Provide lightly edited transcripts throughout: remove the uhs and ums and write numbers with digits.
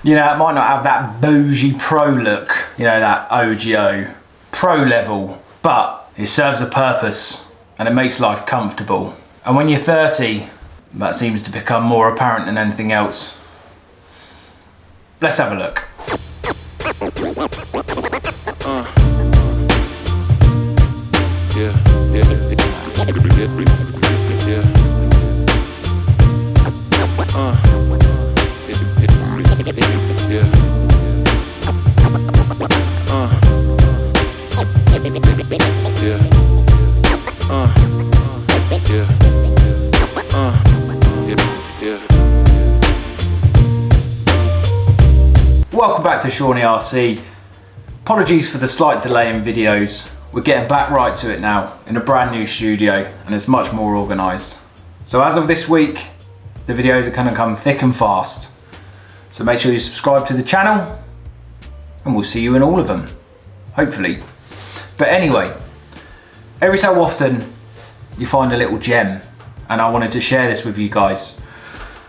You know, it might not have that bougie pro look, you know, that OGO pro level, but it serves a purpose and it makes life comfortable. And when you're 30, that seems to become more apparent than anything else. Let's have a look. Welcome back to Shawnee RC. Apologies for the slight delay in videos. We're getting back right to it now in a brand new studio and it's much more organised. So as of this week, the videos are going to come thick and fast. So make sure you subscribe to the channel and we'll see you in all of them, hopefully. But anyway, every so often you find a little gem and I wanted to share this with you guys.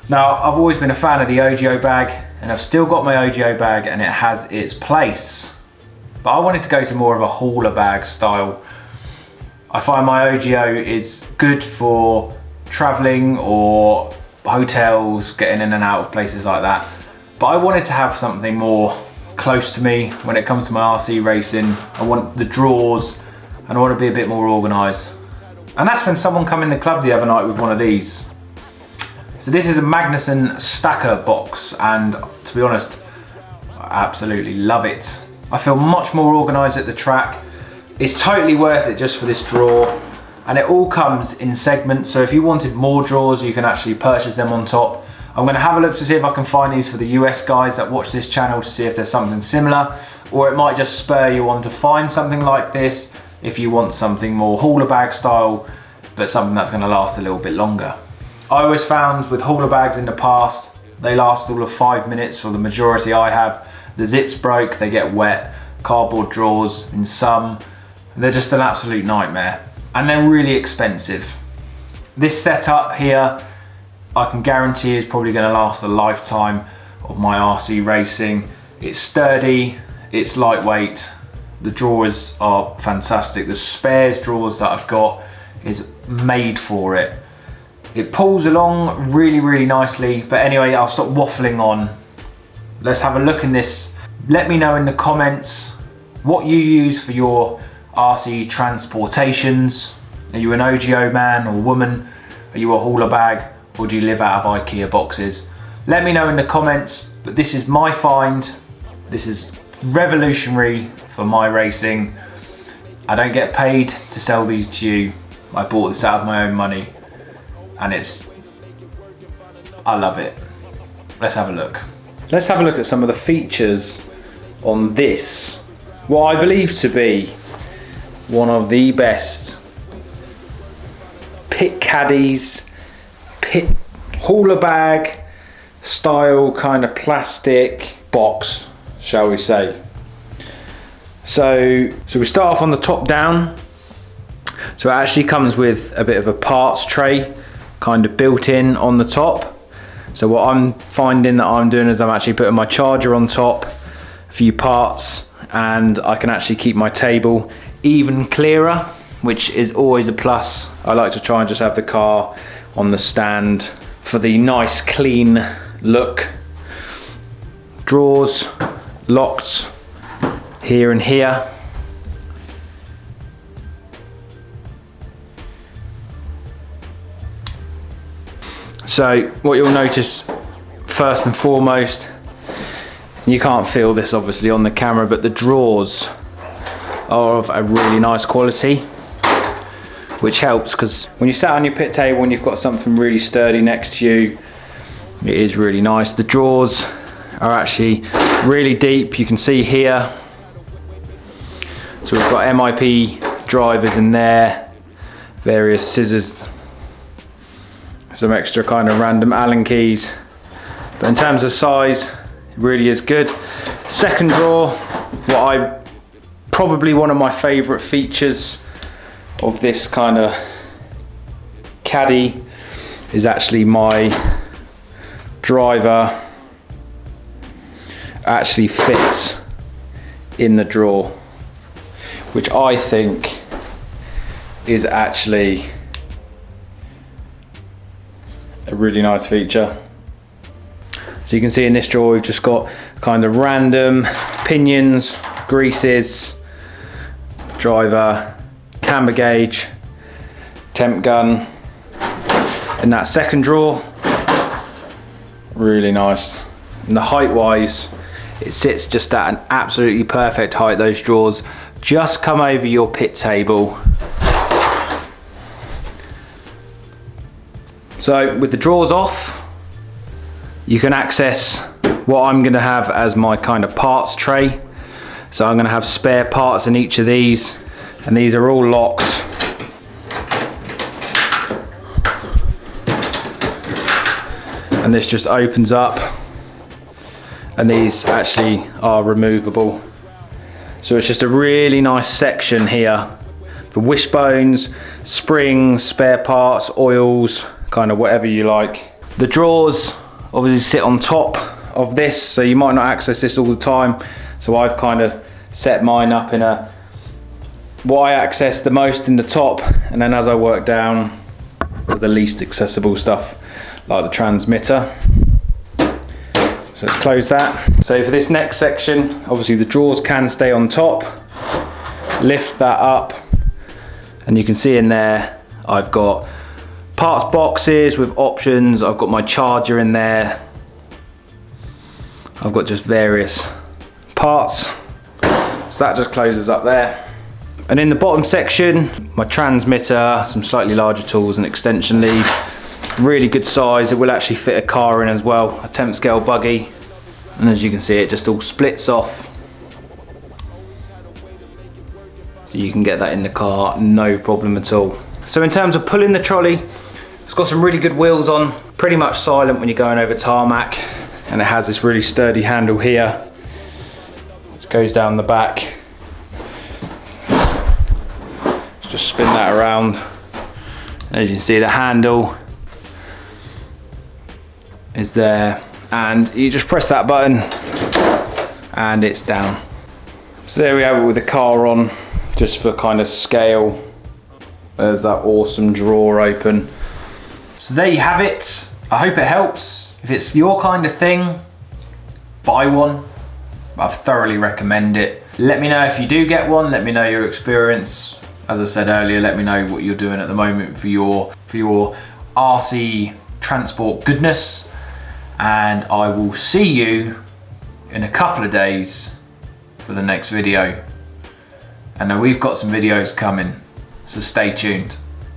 Now, I've always been a fan of the OGO bag and I've still got my OGO bag and it has its place. But I wanted to go to more of a hauler bag style. I find my OGO is good for traveling or hotels, getting in and out of places like that. But I wanted to have something more close to me when it comes to my RC racing. I want the drawers and I want to be a bit more organised. And that's when someone come in the club the other night with one of these. So this is a Magnuson Stacker box and to be honest, I absolutely love it. I feel much more organised at the track. It's totally worth it just for this drawer and it all comes in segments, so if you wanted more drawers you can actually purchase them on top. I'm going to have a look to see if I can find these for the US guys that watch this channel to see if there's something similar, or it might just spur you on to find something like this if you want something more hauler bag style but something that's going to last a little bit longer. I always found with hauler bags in the past, they last all of 5 minutes, or the majority I have. The zips broke, they get wet, cardboard drawers in some, they're just an absolute nightmare. And they're really expensive. This setup here, I can guarantee is probably going to last a lifetime of my RC racing. It's sturdy, it's lightweight, the drawers are fantastic. The spares drawers that I've got is made for it. It pulls along really, really nicely. But anyway, I'll stop waffling on. Let's have a look in this. Let me know in the comments what you use for your RC transportations. Are you an OGO man or woman? Are you a hauler bag? Or do you live out of IKEA boxes? Let me know in the comments, but this is my find. This is revolutionary for my racing. I don't get paid to sell these to you. I bought this out of my own money. And I love it. Let's have a look. Let's have a look at some of the features on this. What I believe to be one of the best pit caddies, pit hauler bag style kind of plastic box, shall we say. So we start off on the top down. So it actually comes with a bit of a parts tray kind of built in on the top. So what I'm finding that I'm doing is I'm actually putting my charger on top, a few parts, and I can actually keep my table even clearer, which is always a plus. I like to try and just have the car on the stand for the nice clean look. Drawers locked here and here. So what you'll notice first and foremost, you can't feel this obviously on the camera, but the drawers are of a really nice quality, which helps because when you sat on your pit table and you've got something really sturdy next to you, it is really nice. The drawers are actually really deep, you can see here. So we've got MIP drivers in there, various scissors, some extra kind of random Allen keys. But in terms of size, it really is good. Second drawer, probably one of my favorite features of this kind of caddy is actually my driver actually fits in the drawer, which I think is actually a really nice feature. So you can see in this drawer we've just got kind of random pinions, greases, driver, camber gauge, temp gun. In that second drawer, really nice. And the height wise, it sits just at an absolutely perfect height. Those drawers just come over your pit table. So with the drawers off, you can access what I'm going to have as my kind of parts tray. So I'm going to have spare parts in each of these, and these are all locked. And this just opens up, and these actually are removable. So it's just a really nice section here for wishbones, springs, spare parts, oils, kind of whatever you like. The drawers obviously sit on top of this, so you might not access this all the time. So I've kind of set mine up in a, what I access the most in the top, and then as I work down for the least accessible stuff, like the transmitter. So let's close that. So for this next section, obviously the drawers can stay on top. Lift that up, and you can see in there I've got parts boxes with options. I've got my charger in there. I've got just various parts. So that just closes up there. And in the bottom section, my transmitter, some slightly larger tools, an extension lead. Really good size. It will actually fit a car in as well, a 10th scale buggy. And as you can see, it just all splits off. So you can get that in the car, no problem at all. So in terms of pulling the trolley, it's got some really good wheels on, pretty much silent when you're going over tarmac. And it has this really sturdy handle here, which goes down the back. Let's just spin that around. And as you can see, the handle is there, and you just press that button and it's down. So there we have it with the car on, just for kind of scale. There's that awesome drawer open. So there you have it. I hope it helps. If it's your kind of thing, buy one. I thoroughly recommend it. Let me know if you do get one. Let me know your experience. As I said earlier, let me know what you're doing at the moment for your RC transport goodness. And I will see you in a couple of days for the next video. And then we've got some videos coming, so stay tuned.